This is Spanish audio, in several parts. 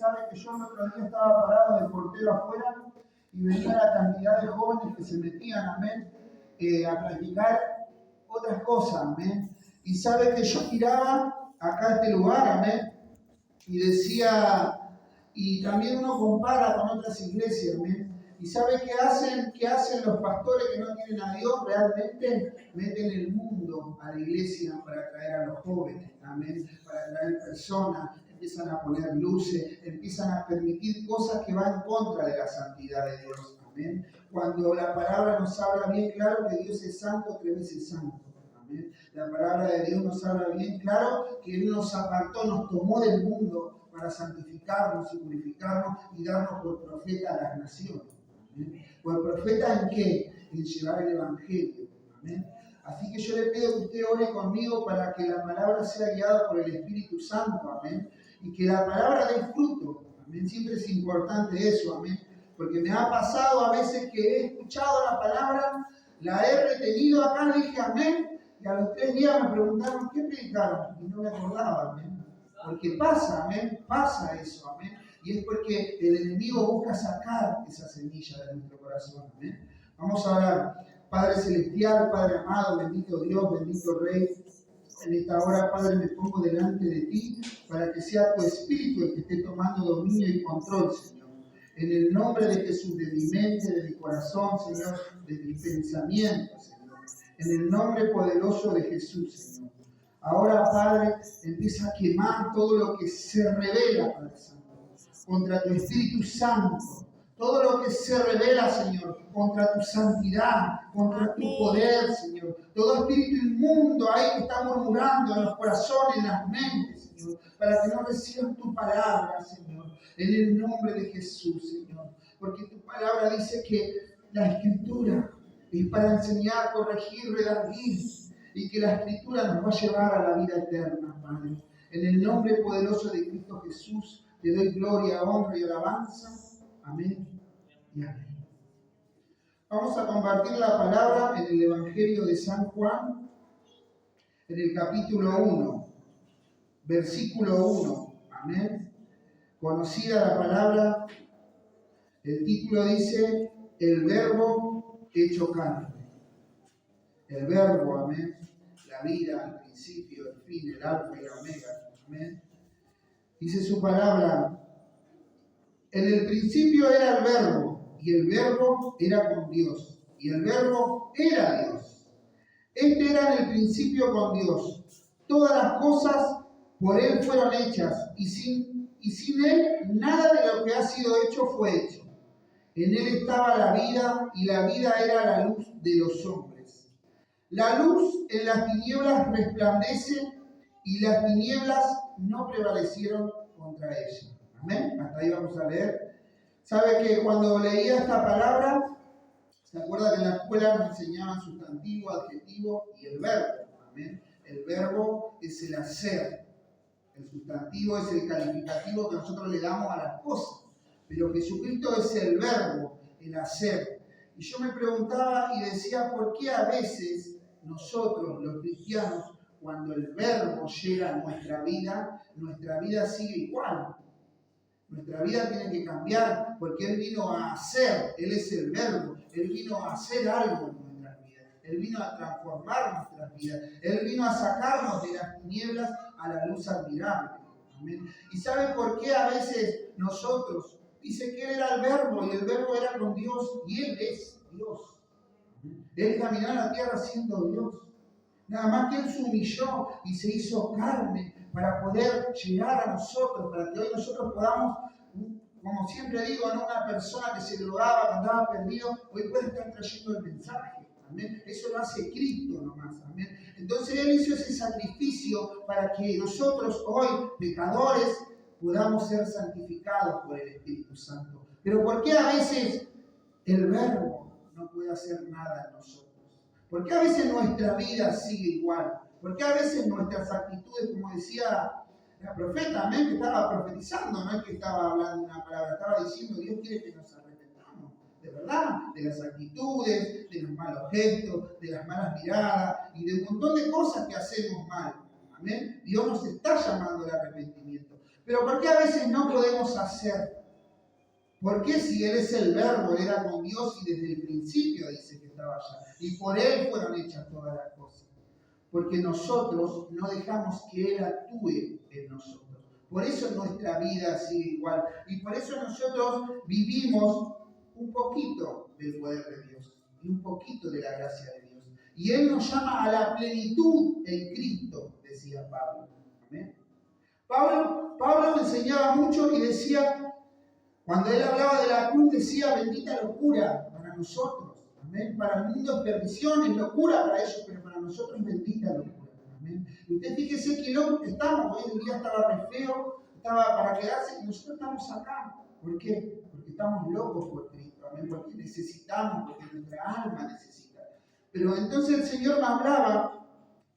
sabe que yo el otro día estaba parado de portero afuera y veía la cantidad de jóvenes que se metían, amén, a practicar otras cosas, amén. Y sabe que yo miraba acá a este lugar, amén, y decía, y también uno compara con otras iglesias, amén. ¿Y sabe qué hacen? ¿Qué hacen los pastores que no tienen a Dios? Realmente meten el mundo a la iglesia para atraer a los jóvenes, amén, para atraer personas, empiezan a poner luces, empiezan a permitir cosas que van en contra de la santidad de Dios, amén. Cuando la palabra nos habla bien claro que Dios es santo, 3 veces santo. Amén. La palabra de Dios nos habla bien claro que Él nos apartó, nos tomó del mundo para santificarnos y purificarnos y darnos por profeta a las naciones. ¿Amén? ¿Por profeta en qué? En llevar el Evangelio. ¿Amén? Así que yo le pido que usted ore conmigo para que la palabra sea guiada por el Espíritu Santo. Amén. Y que la palabra dé fruto. Amén. Siempre es importante eso. Amén. Porque me ha pasado a veces que he escuchado la palabra, la he retenido acá, dije amén, y a los 3 días me preguntaron qué predicaron y no me acordaba, amén. Porque pasa, amén, pasa eso, amén. Y es porque el enemigo busca sacar esa semilla de nuestro corazón, amén. Vamos a orar. Padre Celestial, Padre amado, bendito Dios, bendito Rey. En esta hora, Padre, me pongo delante de ti para que sea tu Espíritu el que esté tomando dominio y control, Señor. En el nombre de Jesús, de mi mente, de mi corazón, Señor, de mis pensamientos, Señor. En el nombre poderoso de Jesús, Señor. Ahora, Padre, empieza a quemar todo lo que se revela, Padre Santo, contra tu Espíritu Santo. Todo lo que se revela, Señor, contra tu santidad, contra tu poder, Señor. Todo espíritu inmundo ahí que está murmurando en los corazones, en las mentes, Señor, para que no reciban tu palabra, Señor. En el nombre de Jesús, Señor. Porque tu palabra dice que la Escritura es para enseñar, corregir, redarguir. Y que la Escritura nos va a llevar a la vida eterna, Padre. En el nombre poderoso de Cristo Jesús, te doy gloria, honra y alabanza. Amén y amén. Vamos a compartir la palabra en el Evangelio de San Juan, en el capítulo 1, versículo 1. Amén. Conocida la palabra, el título dice, el verbo hecho carne. El verbo, amén. La vida, el principio, el fin, el alfa y la omega. Amén. Dice su palabra, en el principio era el verbo, y el verbo era con Dios, y el verbo era Dios. Este era en el principio con Dios. Todas las cosas por Él fueron hechas, y sin Él nada de lo que ha sido hecho fue hecho. En Él estaba la vida, y la vida era la luz de los hombres. La luz en las tinieblas resplandece, y las tinieblas no prevalecieron contra ella. Amén. Hasta ahí vamos a leer. ¿Sabe que cuando leía esta palabra, se acuerda que en la escuela nos enseñaban sustantivo, adjetivo y el verbo? Amén. El verbo es el hacer. El sustantivo es el calificativo que nosotros le damos a las cosas. Pero Jesucristo es el verbo, el hacer. Y yo me preguntaba y decía, ¿por qué a veces nosotros, los cristianos, cuando el verbo llega a nuestra vida sigue igual? Nuestra vida tiene que cambiar porque Él vino a hacer, Él es el verbo, Él vino a hacer algo en nuestras vidas, Él vino a transformar nuestras vidas, Él vino a sacarnos de las tinieblas a la luz admirable. Amén. ¿Y saben por qué a veces nosotros, dice que Él era el verbo y el verbo era con Dios y Él es Dios? Él caminó en la tierra siendo Dios. Nada más que Él se humilló y se hizo carne para poder llegar a nosotros, para que hoy nosotros podamos, como siempre digo, no una persona que se drogaba, que andaba perdido, hoy puede estar trayendo el mensaje. Amén. Eso lo hace Cristo nomás. Amén. Entonces Él hizo ese sacrificio para que nosotros hoy, pecadores, podamos ser santificados por el Espíritu Santo. Pero ¿por qué a veces el verbo no puede hacer nada en nosotros? ¿Por qué a veces nuestra vida sigue igual? ¿Por qué a veces nuestras actitudes, como decía la profeta, amén, que estaba profetizando, no es que estaba hablando una palabra, estaba diciendo, Dios quiere que nos arrepentamos, de verdad, de las actitudes, de los malos gestos, de las malas miradas y de un montón de cosas que hacemos mal. Amén. Dios nos está llamando al arrepentimiento. Pero ¿por qué a veces no podemos a hacer? ¿Por qué si Él es el Verbo, Él era con Dios y desde el principio dice que estaba allá? Y por Él fueron hechas todas las cosas. Porque nosotros no dejamos que Él actúe en nosotros. Por eso nuestra vida sigue igual. Y por eso nosotros vivimos un poquito del poder de Dios y un poquito de la gracia de Dios. Y Él nos llama a la plenitud en Cristo, decía Pablo. ¿Amén? Pablo enseñaba mucho y decía, cuando él hablaba de la cruz, decía, bendita locura para nosotros. Amén. Para el mundo es perdición, es locura para ellos, pero para nosotros es bendita locura. Amén. Y usted fíjese que loco que estamos, hoy el día estaba re feo, estaba para quedarse, y nosotros estamos acá. ¿Por qué? Porque estamos locos por Cristo. Amén. Porque necesitamos, porque nuestra alma necesita. Pero entonces el Señor me hablaba,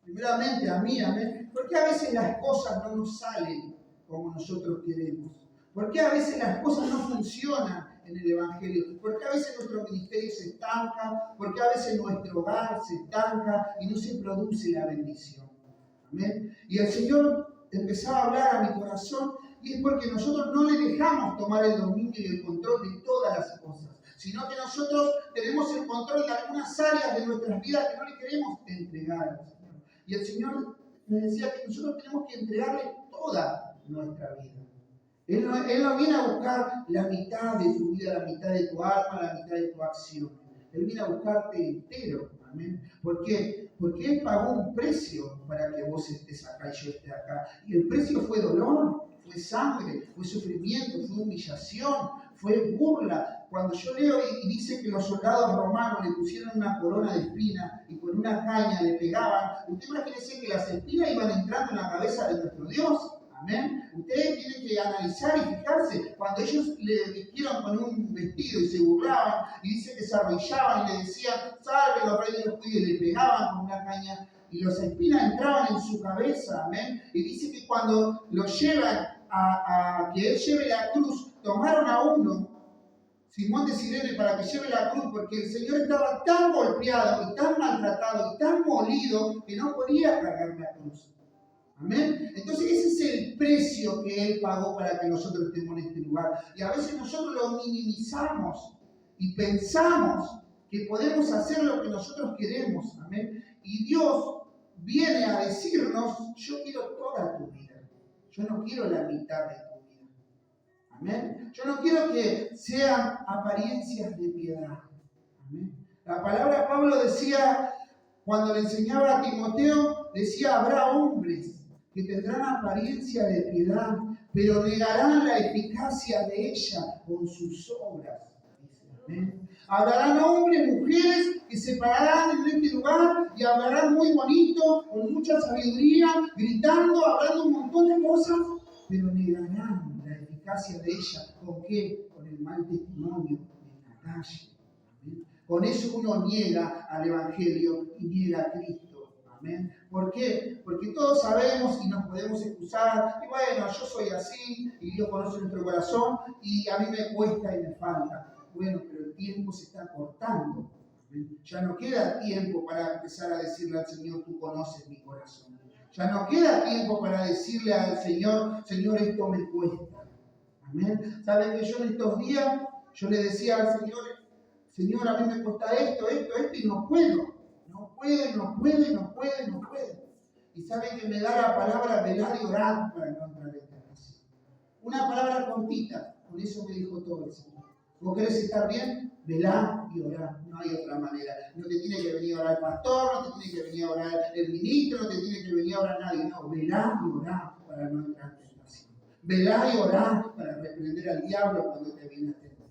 primeramente a mí, amén. ¿Por qué a veces las cosas no nos salen como nosotros queremos? ¿Por qué a veces las cosas no funcionan en el Evangelio? ¿Por qué a veces nuestro ministerio se estanca? ¿Por qué a veces nuestro hogar se estanca y no se produce la bendición? ¿Amén? Y el Señor empezaba a hablar a mi corazón y es porque nosotros no le dejamos tomar el dominio y el control de todas las cosas, sino que nosotros tenemos el control de algunas áreas de nuestras vidas que no le queremos entregar al Señor. Y el Señor me decía que nosotros tenemos que entregarle toda nuestra vida. Él no viene a buscar la mitad de tu vida, la mitad de tu alma, la mitad de tu acción. Él viene a buscarte entero. Amén. ¿Por qué? Porque Él pagó un precio para que vos estés acá y yo esté acá. Y el precio fue dolor, fue sangre, fue sufrimiento, fue humillación, fue burla. Cuando yo leo y dice que los soldados romanos le pusieron una corona de espinas y con una caña le pegaban, usted imagínese que las espinas iban entrando en la cabeza de nuestro Dios. Amén. Ustedes tienen que analizar y fijarse. Cuando ellos le vistieron con un vestido y se burlaban, y dice que se arrodillaban y le decían, salve los reyes de los judíos, y le pegaban con una caña, y las espinas entraban en su cabeza. Amén. Y dice que cuando lo llevan a que él lleve la cruz, tomaron a uno, Simón de Cirene, para que lleve la cruz, porque el Señor estaba tan golpeado y tan maltratado y tan molido que no podía cargar la cruz. Amén. Entonces ese es el precio que Él pagó para que nosotros estemos en este lugar. Y a veces nosotros lo minimizamos y pensamos que podemos hacer lo que nosotros queremos. Amén. Y Dios viene a decirnos, yo quiero toda tu vida. Yo no quiero la mitad de tu vida. Amén. Yo no quiero que sean apariencias de piedad. Amén. La palabra Pablo decía, cuando le enseñaba a Timoteo, decía, habrá hombres que tendrán apariencia de piedad, pero negarán la eficacia de ella con sus obras. Amén. Hablarán hombres, mujeres, que se pararán en este lugar y hablarán muy bonito, con mucha sabiduría, gritando, hablando un montón de cosas, pero negarán la eficacia de ella. ¿Con qué? Con el mal testimonio en la calle. Amén. Con eso uno niega al Evangelio y niega a Cristo. Amén. ¿Por qué? Porque todos sabemos y nos podemos excusar, y bueno, yo soy así, y Dios conoce nuestro corazón, y a mí me cuesta y me falta. Bueno, pero el tiempo se está cortando. Amén. Ya no queda tiempo para empezar a decirle al Señor, tú conoces mi corazón. Ya no queda tiempo para decirle al Señor, Señor, esto me cuesta. Amén. ¿Saben que yo en estos días, yo le decía al Señor, Señor, a mí me cuesta esto, y no puedo. No puede. Y saben que me da la palabra velar y orar para no entrar en tentación. Una palabra cortita, con eso me dijo todo el Señor. ¿Vos querés estar bien? Velar y orar. No hay otra manera. No te tiene que venir a orar el pastor, no te tiene que venir a orar el ministro, no te tiene que venir a orar nadie. No, velar y orar para no entrar en tentación. Velar y orar para reprender al diablo cuando te viene a tentar.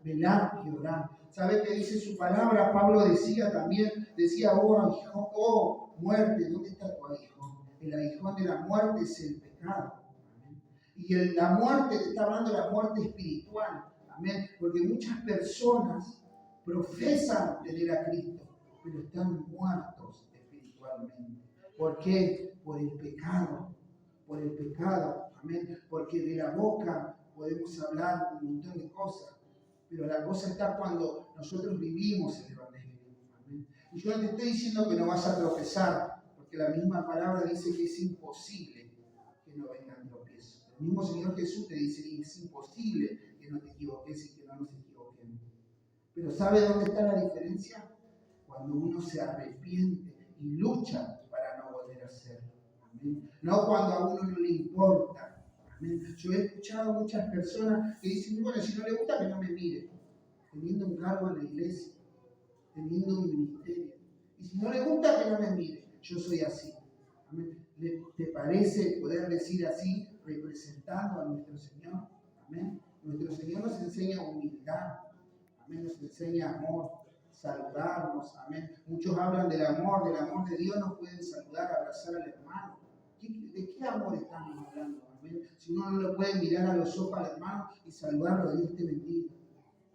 Velar y orar. ¿Sabe qué dice su palabra? Pablo decía también, oh aguijón, oh muerte, ¿dónde está tu aguijón? El aguijón de la muerte es el pecado. ¿Amén? Y la muerte, te está hablando de la muerte espiritual. Amén. Porque muchas personas profesan tener a Cristo, pero están muertos espiritualmente. ¿Por qué? Por el pecado. Por el pecado. Amén. Porque de la boca podemos hablar un montón de cosas. Pero la cosa está cuando nosotros vivimos el Evangelio. ¿Amén? Y yo no te estoy diciendo que no vas a tropezar, porque la misma palabra dice que es imposible que no vengan tropiezos. El mismo Señor Jesús te dice, es imposible que no te equivoques y que no nos equivoquemos. Pero ¿sabe dónde está la diferencia? Cuando uno se arrepiente y lucha para no volver a hacerlo. Amén. No cuando a uno no le importa. Amén. Yo he escuchado a muchas personas que dicen, bueno, si no le gusta que no me mire, teniendo un cargo en la iglesia, teniendo un ministerio. Y si no le gusta que no me mire, yo soy así. Amén. ¿Te parece poder decir así representando a nuestro Señor? Amén. Nuestro Señor nos enseña humildad. Amén. Nos enseña amor, saludarnos. Amén. Muchos hablan del amor de Dios, nos pueden saludar, abrazar al hermano. ¿De qué amor estamos hablando? Amén. Si uno no le puede mirar a los ojos al hermano y saludarlo, Dios te bendiga.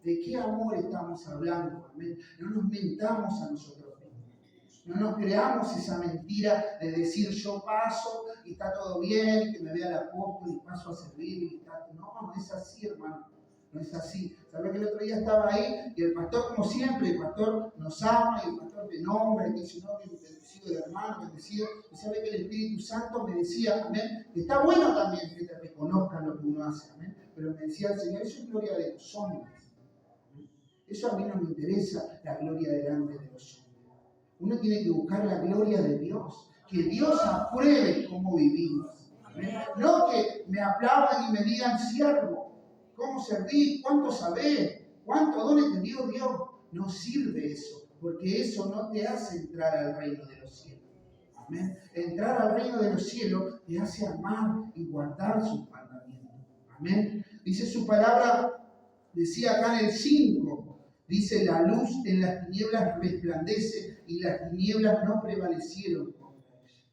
¿De qué amor estamos hablando? Amén. No nos mentamos a nosotros mismos. No nos creamos esa mentira de decir yo paso y está todo bien, que me vea el apóstol y paso a servir. Y está... No es así, hermano. No es así. ¿Sabes que el otro día estaba ahí y el pastor, como siempre, el pastor nos ama y el pastor te nombra y dice, no, que bendecido el hermano, bendecido. Y sabe que el Espíritu Santo me decía, amén, que está bueno también que te reconozcan lo que uno hace, amén. Pero me decía el Señor, eso es gloria de los hombres. Eso a mí no me interesa, la gloria delante de los hombres. Uno tiene que buscar la gloria de Dios, que Dios apruebe cómo vivimos. ¿Amén? No que me aplaudan y me digan, siervo, ¿cómo servís? ¿Cuánto sabés? ¿Cuántos dones te dio Dios? No sirve eso, porque eso no te hace entrar al reino de los cielos. ¿Amén? Entrar al reino de los cielos te hace amar y guardar sus mandamientos. ¿Amén? Dice su palabra, decía acá en el 5, dice, la luz en las tinieblas resplandece y las tinieblas no prevalecieron contra ella.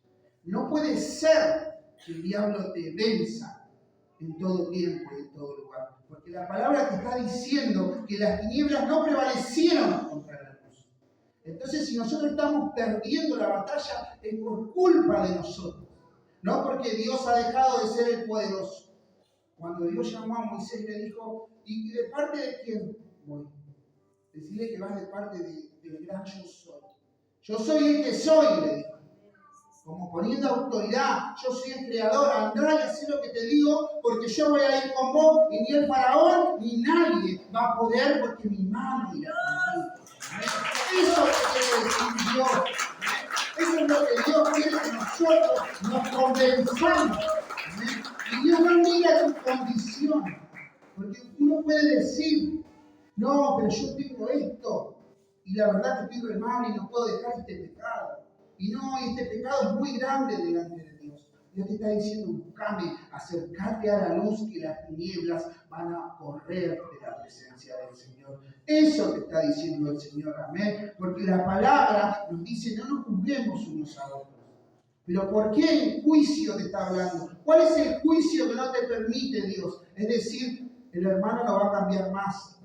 No puede ser que el diablo te venza en todo tiempo y en todo lugar. Porque la palabra te está diciendo que las tinieblas no prevalecieron contra la luz. Entonces, si nosotros estamos perdiendo la batalla, es por culpa de nosotros. No porque Dios ha dejado de ser el poderoso. Cuando Dios llamó a Moisés y le dijo, ¿y de parte de quién voy? Decirle que vas de parte del gran yo soy. Yo soy el que soy, le dijo. Como poniendo autoridad, yo soy el creador, andá y haz lo que te digo, porque yo voy a ir con vos, y ni el faraón ni nadie va a poder, porque mi mano irá contigo. Eso es lo que quiere decir Dios. Eso es lo que Dios quiere que nosotros nos convenzamos. Y Dios no mira tu condición, porque uno puede decir, no, pero yo tengo esto, y la verdad que estoy re mal y no puedo dejar este pecado. Y no, este pecado es muy grande delante de Dios. Dios te está diciendo, buscame, acercarte a la luz, que las tinieblas van a correr de la presencia del Señor. Eso te está diciendo el Señor, amén. Porque la palabra nos dice, no nos juzguemos unos a otros. Pero ¿por qué el juicio te está hablando? ¿Cuál es el juicio que no te permite Dios? Es decir, el hermano no va a cambiar más.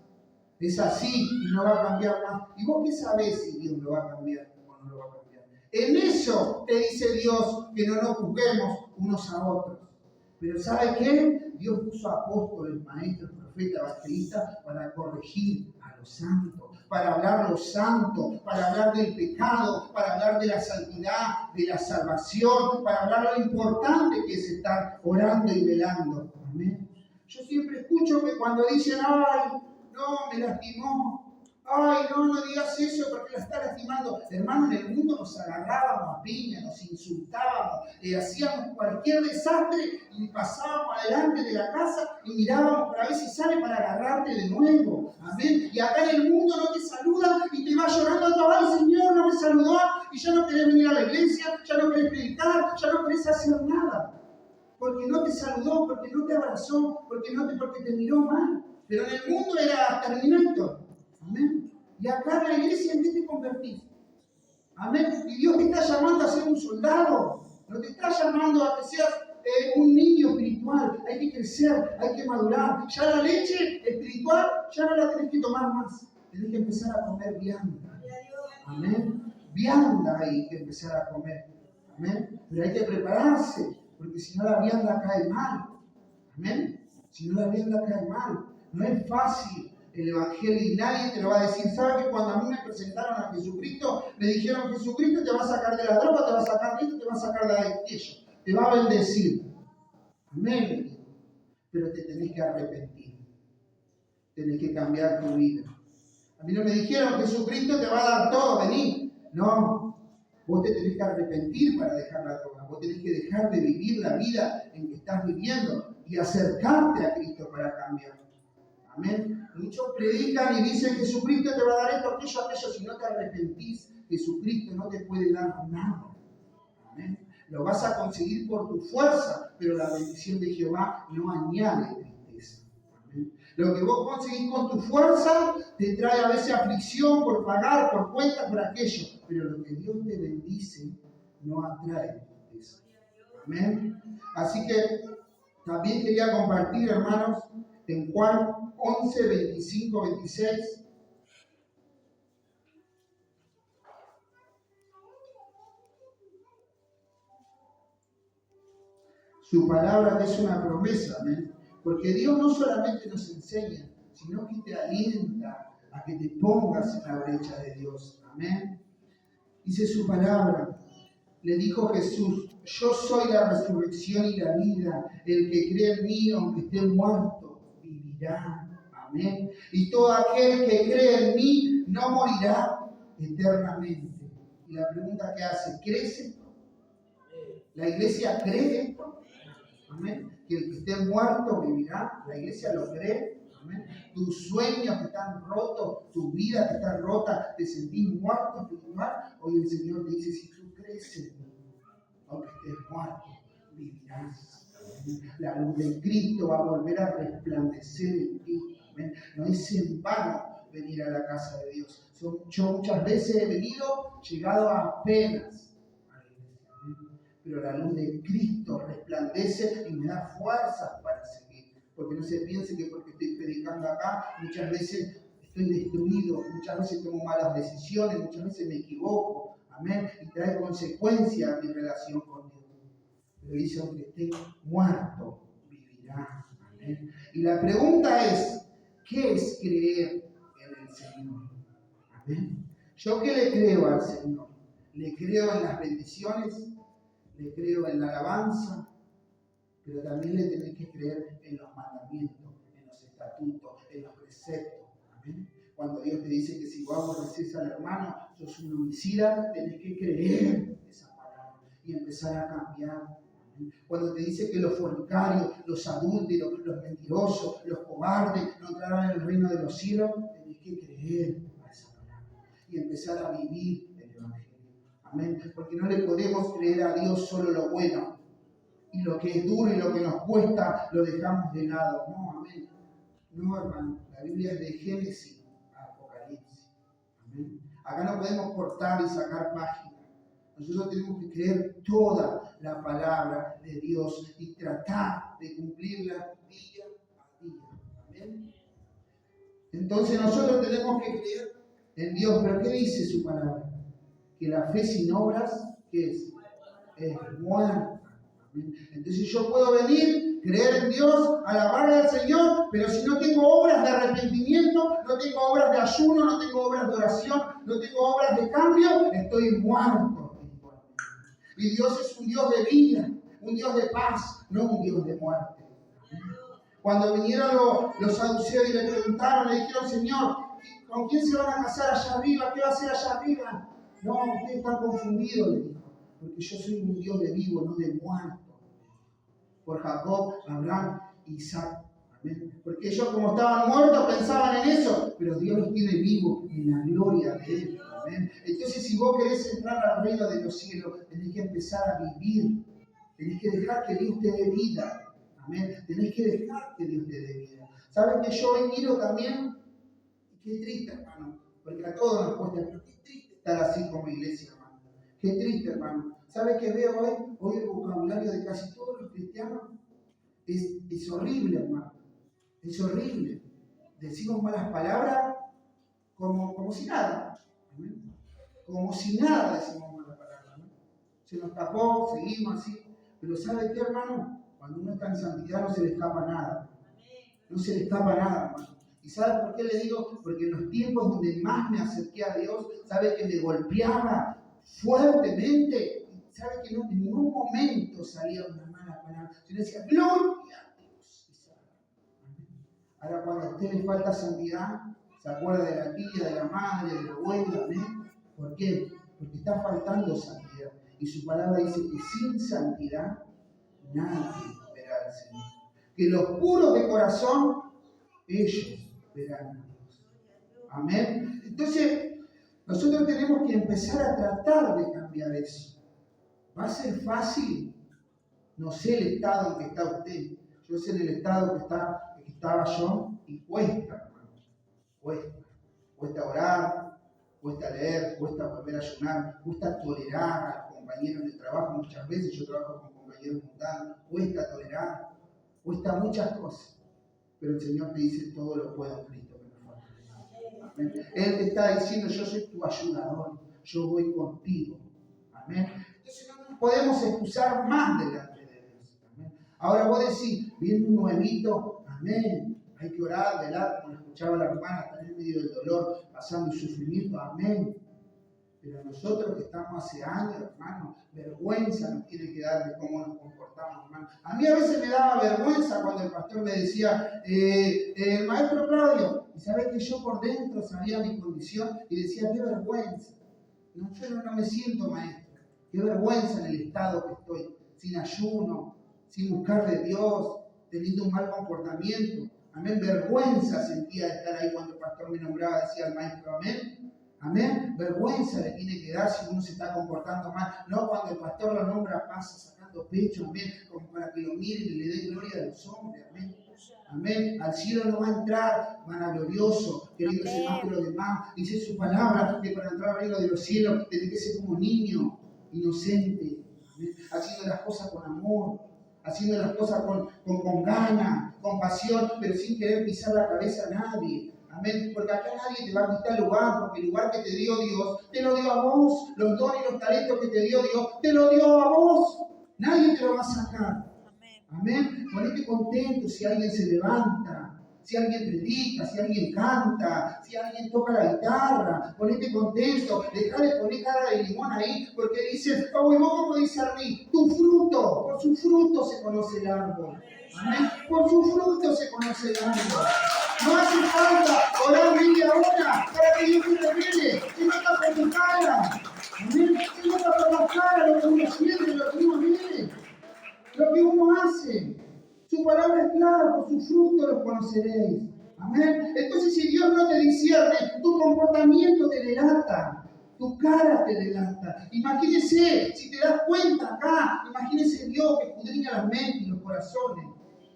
Es así y no va a cambiar más. ¿Y vos qué sabés si Dios lo va a cambiar o no lo va a cambiar? En eso te dice Dios que no nos juzguemos unos a otros. Pero ¿sabe qué? Dios puso apóstoles, maestros, profetas, evangelistas para corregir a los santos, para hablar lo santo, para hablar del pecado, para hablar de la santidad, de la salvación, para hablar lo importante que es estar orando y velando. Amén. Yo siempre escucho que cuando dicen, ay, no, me lastimó. Ay, no digas eso porque la está lastimando. Hermano, en el mundo nos agarrábamos a piña, nos insultábamos, hacíamos cualquier desastre y pasábamos adelante de la casa y mirábamos para ver si sale para agarrarte de nuevo. Amén. Y acá en el mundo no te saluda y te va llorando, ay Señor, no me saludó y ya no querés venir a la iglesia, ya no querés predicar, ya no querés hacer nada. Porque no te saludó, porque no te abrazó, porque te miró mal. Pero en el mundo era Terminator. Amén. Y acá en la iglesia, ¿en qué te convertís? Amén. Y Dios te está llamando a ser un soldado. No te está llamando a que seas un niño espiritual. Hay que crecer, hay que madurar. Ya la leche espiritual ya no la tenés que tomar más. Tenés que empezar a comer vianda. Amén. Vianda hay que empezar a comer. Amén. Pero hay que prepararse, porque si no la vianda cae mal. Amén. Si no la vianda cae mal. No es fácil el evangelio y nadie te lo va a decir. ¿Sabes que cuando a mí me presentaron a Jesucristo, me dijeron, Jesucristo te va a sacar de la droga, te va a sacar de esto, te va a sacar de aquello, te va a bendecir? Amén. pero te tenés que arrepentir. Tenés que cambiar tu vida. A mí no me dijeron, Jesucristo te va a dar todo, vení. No, vos te tenés que arrepentir para dejar la droga. Vos tenés que dejar de vivir la vida en que estás viviendo y acercarte a Cristo para cambiar. Amén. Muchos predican y dicen, Jesucristo te va a dar esto, aquello. Si no te arrepentís, Jesucristo no te puede dar nada. Amén. Lo vas a conseguir por tu fuerza, pero la bendición de Jehová no añade tristeza. Amén. Lo que vos conseguís con tu fuerza te trae a veces aflicción por pagar, por cuentas, por aquello. Pero lo que Dios te bendice no atrae tristeza. Amén. Así que también quería compartir, hermanos, en Juan 11, 25, 26. Su palabra que es una promesa, amén. Porque Dios no solamente nos enseña, sino que te alienta a que te pongas en la brecha de Dios. Amén. Dice su palabra, le dijo Jesús, yo soy la resurrección y la vida. El que cree en mí, aunque esté muerto, vivirá. Amén. Y todo aquel que cree en mí no morirá eternamente. Y la pregunta que hace, ¿crees esto? ¿La iglesia cree esto? Amén. Que el que esté muerto vivirá. La iglesia lo cree. Amén. Tus sueños que están rotos, tu vida que está rota, te sentís muerto espiritual. Hoy el Señor te dice, si tú crees en mí, aunque estés muerto, vivirás. Amén. La luz de Cristo va a volver a resplandecer en ti. Amén. No es en vano venir a la casa de Dios. Yo muchas veces he venido, llegado apenas. Pero la luz de Cristo resplandece y me da fuerzas para seguir. Porque no se piense que porque estoy predicando acá, muchas veces estoy destruido, muchas veces tomo malas decisiones, muchas veces me equivoco. Amén. Y trae consecuencias a mi relación con Dios. Pero dice, aunque esté muerto, vivirá. Amén. Y la pregunta es, ¿qué es creer en el Señor? Amén. ¿Yo qué le creo al Señor? ¿Le creo en las bendiciones? Le creo en la alabanza, pero también le tenés que creer en los mandamientos, en los estatutos, en los preceptos. ¿Amén? Cuando Dios te dice que si vos aborreces al hermano, sos un homicida, tenés que creer esa palabra y empezar a cambiar. ¿Amén? Cuando te dice que los fornicarios, los adúlteros, los mentirosos, los cobardes no entrarán en el reino de los cielos, tenés que creer a esa palabra y empezar a vivir el Evangelio. Amén. Porque no le podemos creer a Dios solo lo bueno. Y lo que es duro y lo que nos cuesta lo dejamos de lado. No, amén. No, hermano. La Biblia es de Génesis a Apocalipsis. Amén. Acá no podemos cortar y sacar páginas. Nosotros tenemos que creer toda la palabra de Dios y tratar de cumplirla día a día. Amén. Entonces nosotros tenemos que creer en Dios. ¿Pero qué dice su palabra? Que la fe sin obras, ¿qué es? Es muerta. Entonces yo puedo venir, creer en Dios, alabarle al Señor, pero si no tengo obras de arrepentimiento, no tengo obras de ayuno, no tengo obras de oración, no tengo obras de cambio, estoy muerto. Y Dios es un Dios de vida, un Dios de paz, no un Dios de muerte. Cuando vinieron los saduceos y le preguntaron, le dijeron, Señor, ¿con quién se van a casar allá arriba? ¿Qué va a hacer allá arriba? No, ustedes están confundidos, le dijo, porque yo soy un Dios de vivo, no de muerto. Por Jacob, Abraham, Isaac. Amén. Porque ellos como estaban muertos pensaban en eso, pero Dios los tiene vivos en la gloria de Él. Amén. Entonces si vos querés entrar al reino de los cielos, tenés que empezar a vivir. Tenés que dejar que Dios te dé vida. Amén. Tenés que dejar que Dios te dé vida. ¿Saben que yo hoy miro también? Qué triste, hermano, porque a todos nos cuesta, pero qué triste estar así como iglesia, hermano. Qué triste, hermano. ¿Sabe qué veo hoy? Hoy el vocabulario de casi todos los cristianos es horrible, hermano. Es horrible. Decimos malas palabras como si nada. ¿Amén? Como si nada decimos malas palabras. ¿No? Se nos tapó, seguimos así. Pero ¿sabe qué, hermano? Cuando uno está en santidad no se le escapa nada. No se le escapa nada, hermano. ¿Y sabe por qué le digo? Porque en los tiempos donde más me acerqué a Dios, ¿sabe que me golpeaba fuertemente? ¿Sabe que no, en ningún momento salía una mala palabra? Sino decía, gloria a Dios. Ahora, cuando a usted le falta santidad, se acuerda de la tía, de la madre, de la abuela, ¿ven? ¿Por qué? Porque está faltando santidad. Y su palabra dice que sin santidad nadie verá al Señor. Que los puros de corazón, ellos verán a Dios. Amén. Entonces, nosotros tenemos que empezar a tratar de cambiar eso. ¿Va a ser fácil? No sé el estado en que está usted. Yo sé en el estado que estaba yo y cuesta, hermano. Cuesta. Cuesta orar, cuesta leer, cuesta volver a ayunar, cuesta tolerar a los compañeros de trabajo. Muchas veces yo trabajo con compañeros mundanos. Cuesta tolerar, cuesta muchas cosas. Pero el Señor te dice, todo lo puedo en Cristo que me fortalece. Amén. Él te está diciendo, yo soy tu ayudador, yo voy contigo. Amén. Entonces no nos podemos excusar más delante de Dios. Amén. Ahora vos decís, viene un nuevito, amén. Hay que orar, velar, como escuchaba la hermana, estar en medio del dolor, pasando el sufrimiento, amén. Pero nosotros que estamos hace años, hermano, vergüenza nos tiene que dar de cómo nos comportamos, hermano. A mí a veces me daba vergüenza cuando el pastor me decía, el maestro Claudio, y sabés que yo por dentro sabía mi condición y decía, qué vergüenza. No, yo no me siento maestro. Qué vergüenza en el estado que estoy, sin ayuno, sin buscar de Dios, teniendo un mal comportamiento. Amén, vergüenza sentía de estar ahí cuando el pastor me nombraba, decía el maestro, amén. Amén, vergüenza le tiene que dar si uno se está comportando mal. No cuando el pastor lo nombra, pasa sacando pecho, amén, como para que lo miren y le dé gloria a los hombres, amén. Amén, al cielo no va a entrar vanaglorioso, queriéndose más que los demás. Dice su palabra que para entrar al reino de los cielos tiene que ser como niño, inocente, amén, haciendo las cosas con amor, haciendo las cosas con ganas, con pasión, pero sin querer pisar la cabeza a nadie. Amén. Porque acá nadie te va a quitar el lugar, porque el lugar que te dio Dios, te lo dio a vos. Los dones y los talentos que te dio Dios, te lo dio a vos. Nadie te lo va a sacar. Amén. Ponete contento si alguien se levanta, si alguien predica, si alguien canta, si alguien toca la guitarra. Ponete contento, dejá de poner cara de limón ahí, porque dices, oh, y vos como dice a mí, tu fruto, por su fruto se conoce el árbol. Amén. Por su fruto se conoce el árbol. No hace falta orar media hora para que Dios te revele. Se nota por tu cara. Amén. Se nota por la cara lo que uno siente, lo que uno vive, lo que uno hace. Su palabra es clara, por su fruto los conoceréis. Amén. Entonces, si Dios no te discierne, tu comportamiento te delata. Tu cara te delata. Imagínese, si te das cuenta acá, imagínese Dios que escudriña las mentes y los corazones.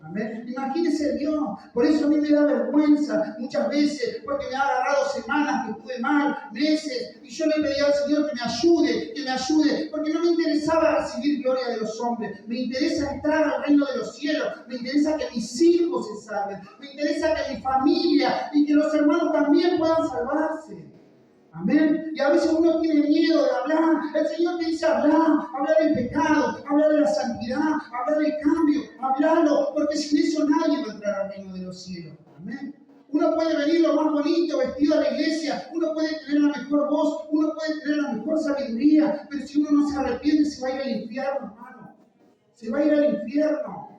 Amén. Imagínese Dios. Por eso a mí me da vergüenza muchas veces, porque me ha agarrado semanas que estuve mal, meses, y yo le pedí al Señor que me ayude, porque no me interesaba recibir gloria de los hombres. Me interesa entrar al reino de los cielos. Me interesa que mis hijos se salven. Me interesa que mi familia y que los hermanos también puedan salvarse. Amén. Y a veces uno tiene miedo de hablar. El Señor te dice habla del pecado, habla de la santidad, habla del cambio, hablalo, porque sin eso nadie va a entrar al reino de los cielos. Amén. Uno puede venir lo más bonito, vestido a la iglesia, uno puede tener la mejor voz, uno puede tener la mejor sabiduría, pero si uno no se arrepiente se va a ir al infierno, hermano. Se va a ir al infierno.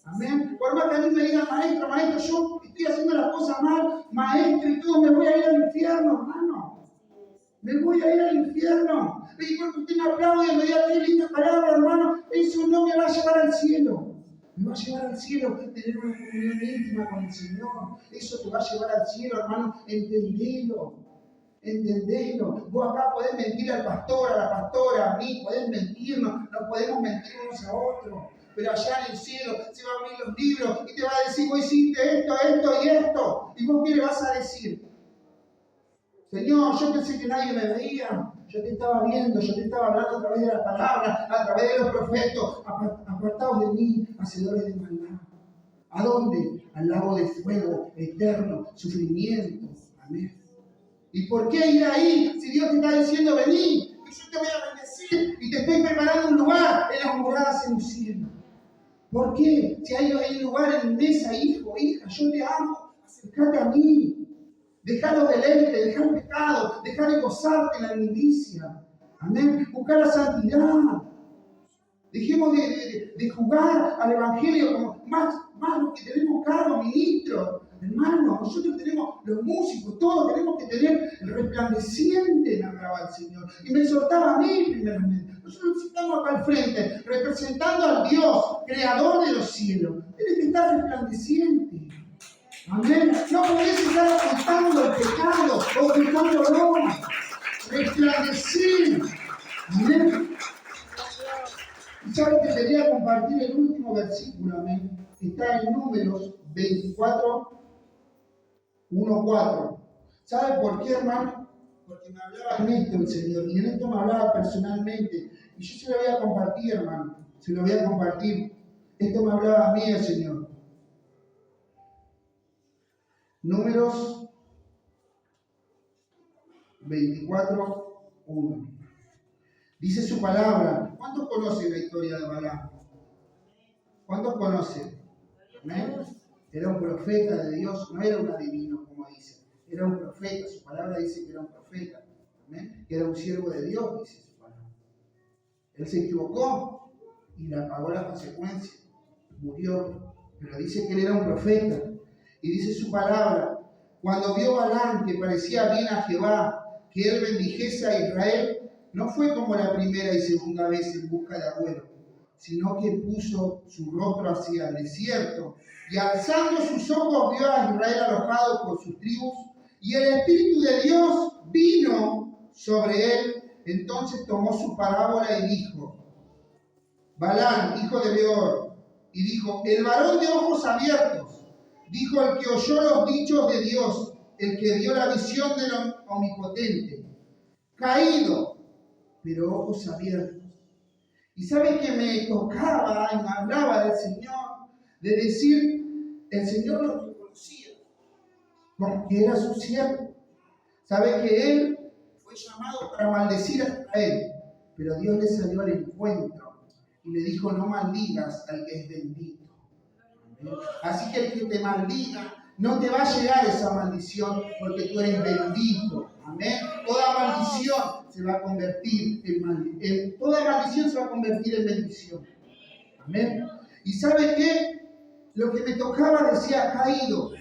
Amén. Por más que a mí me digan, maestro, yo estoy haciendo las cosas mal, maestro y todo, me voy a ir al infierno, hermano. Me voy a ir al infierno. Y porque usted me aplaude y me diga qué linda palabra, hermano, eso no me va a llevar al cielo. Me va a llevar al cielo tener una comunión íntima con el Señor. Eso te va a llevar al cielo, hermano. Entendelo. Entendelo. Vos acá podés mentir al pastor, a la pastora, a mí, podés mentirnos, nos podemos mentir unos a otros. Pero allá en el cielo se van a abrir los libros y te va a decir, vos hiciste esto, esto y esto. ¿Y vos qué le vas a decir? Señor, yo pensé que nadie me veía, yo te estaba viendo, yo te estaba hablando a través de la palabra, a través de los profetas, apartados de mí, hacedores de maldad. ¿A dónde? Al lago de fuego eterno, sufrimiento. Amén. ¿Y por qué ir ahí si Dios te está diciendo vení? Y yo te voy a bendecir y te estoy preparando un lugar en las moradas en el cielo. ¿Por qué? Si hay un lugar en mesa, hijo, hija, yo te amo, acércate a mí. Dejar los deleites, dejar el pecado, dejar de gozarte en la inmundicia. Amén. Buscar la santidad. Dejemos de jugar al Evangelio como más los que tenemos cargo, ministros. Hermano, nosotros tenemos, los músicos, todos tenemos que tener el resplandeciente en alabar al Señor. Y me exhortaba a mí primeramente. Nosotros estamos acá al frente, representando al Dios, creador de los cielos. Tienes que estar resplandeciente. Amén. No podés estar ocultando el pecado, ocultándolo. Resplandecer. Amén. Y sabes que quería compartir el último versículo, amén. Está en Números 24, 1:4. ¿Sabe por qué, hermano? Porque me hablaba en esto el Señor, y en esto me hablaba personalmente. Y yo se lo voy a compartir, hermano. Se lo voy a compartir. Esto me hablaba a mí el Señor. Números 24, 1. Dice su palabra. ¿Cuántos conocen la historia de Balaam? ¿Cuántos conocen? ¿Amén? Era un profeta de Dios, no era un adivino, como dice. Era un profeta, su palabra dice que era un profeta. ¿Amén? Que era un siervo de Dios, dice su palabra. Él se equivocó y le pagó las consecuencias. Murió, pero dice que él era un profeta. Y dice su palabra, cuando vio Balaam que parecía bien a Jehová, que él bendijese a Israel, no fue como la primera y segunda vez en busca de agüero, sino que puso su rostro hacia el desierto, y alzando sus ojos vio a Israel alojado por sus tribus, y el Espíritu de Dios vino sobre él. Entonces tomó su parábola y dijo, Balaam, hijo de Beor, y dijo, el varón de ojos abiertos, dijo el que oyó los dichos de Dios, el que dio la visión del Omnipotente, caído, pero ojos abiertos. Y sabe que me tocaba y me hablaba del Señor, de decir, el Señor lo reconocía, porque era su siervo. Sabe que él fue llamado para maldecir a Israel, pero Dios le salió al encuentro y le dijo, no maldigas al que es bendito. ¿Amén? Así que el que te maldiga, no te va a llegar esa maldición porque tú eres bendito. Amén. Toda maldición se va a convertir en toda maldición se va a convertir en bendición. Amén. ¿Y sabe qué? Lo que me tocaba decía caído,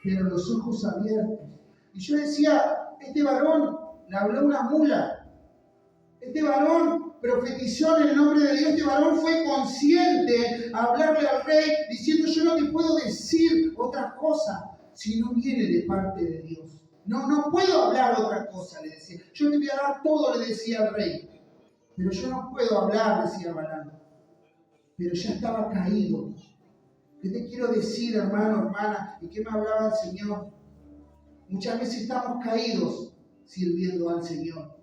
pero los ojos abiertos. Y yo decía, este varón le habló una mula. Este varón profetizó en el nombre de Dios. Este varón fue consciente a hablarle al rey diciendo, yo no te puedo decir otra cosa si no viene de parte de Dios. No puedo hablar otra cosa, le decía. Yo te voy a dar todo, le decía al rey. Pero yo no puedo hablar, decía Balaam. Pero ya estaba caído. ¿Qué te quiero decir, hermano, hermana? ¿Y qué me hablaba el Señor? Muchas veces estamos caídos sirviendo al Señor.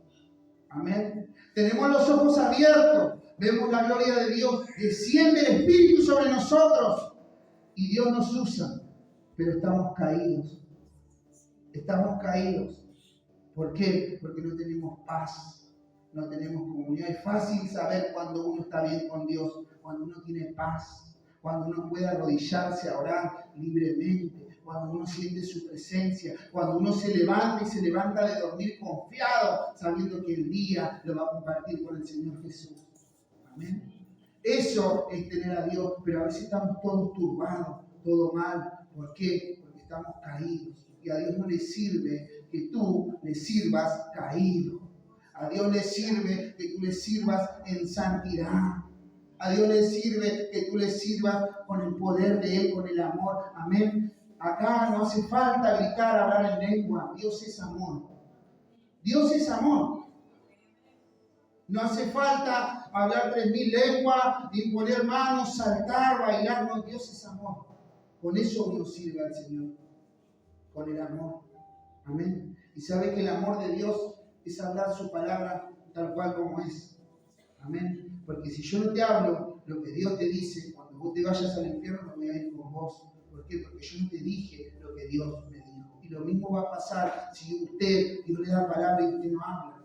Amén. Tenemos los ojos abiertos, vemos la gloria de Dios, desciende el Espíritu sobre nosotros y Dios nos usa, pero estamos caídos. Estamos caídos. ¿Por qué? Porque no tenemos paz, no tenemos comunión. Es fácil saber cuando uno está bien con Dios, cuando uno tiene paz, cuando uno puede arrodillarse a orar libremente, cuando uno siente su presencia, cuando uno se levanta y se levanta de dormir confiado, sabiendo que el día lo va a compartir con el Señor Jesús. Amén. Eso es tener a Dios, pero a veces estamos todos turbados, todo mal. ¿Por qué? Porque estamos caídos. Y a Dios no le sirve que tú le sirvas caído. A Dios le sirve que tú le sirvas en santidad. A Dios le sirve que tú le sirvas con el poder de Él, con el amor. Amén. Acá no hace falta gritar, hablar en lengua. Dios es amor. Dios es amor. No hace falta hablar 3000 lenguas, ni poner manos, saltar, bailar. No, Dios es amor. Con eso uno sirve al Señor. Con el amor. Amén. Y sabe que el amor de Dios es hablar su palabra tal cual como es. Amén. Porque si yo no te hablo lo que Dios te dice, cuando vos te vayas al infierno no voy a ir con vos. ¿Por qué? Porque yo no te dije lo que Dios me dijo. Y lo mismo va a pasar si usted no le da palabra y usted no habla.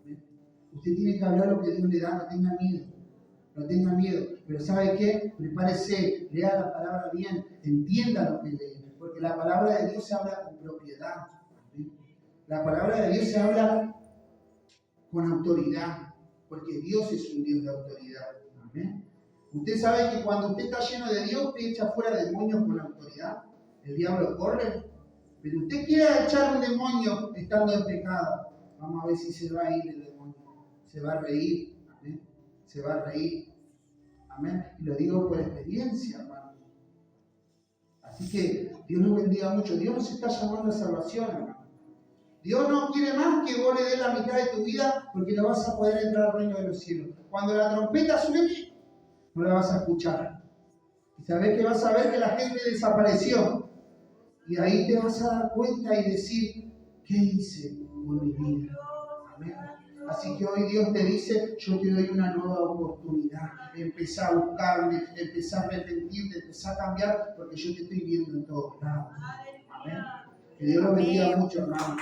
Amén. Usted tiene que hablar lo que Dios le da, no tenga miedo. No tenga miedo. Pero ¿sabe qué? Prepárese, lea la palabra bien, entienda lo que lee. Porque la palabra de Dios se habla con propiedad. Amén. La palabra de Dios se habla con autoridad. Porque Dios es un Dios de autoridad. Amén. Usted sabe que cuando usted está lleno de Dios, usted echa fuera demonios con autoridad. el diablo corre. Pero usted quiere echar un demonio estando en pecado. Vamos a ver si se va a ir el demonio. Se va a reír. Amén. Se va a reír. Amén. Y lo digo por experiencia, hermano. Así que Dios nos bendiga mucho. Dios nos está llamando a salvación, hermano. Dios no quiere más que vos le des la mitad de tu vida porque no vas a poder entrar al reino de los cielos. Cuando la trompeta suene, no la vas a escuchar. Y sabés que vas a ver que la gente desapareció. Y ahí te vas a dar cuenta y decir, ¿qué hice con mi vida? Amén. Así que hoy Dios te dice, yo te doy una nueva oportunidad. Empezá a buscarme, empezá a arrepentirte, empezá a cambiar, porque yo te estoy viendo en todos lados. Amén. Que Dios los bendiga mucho, hermano.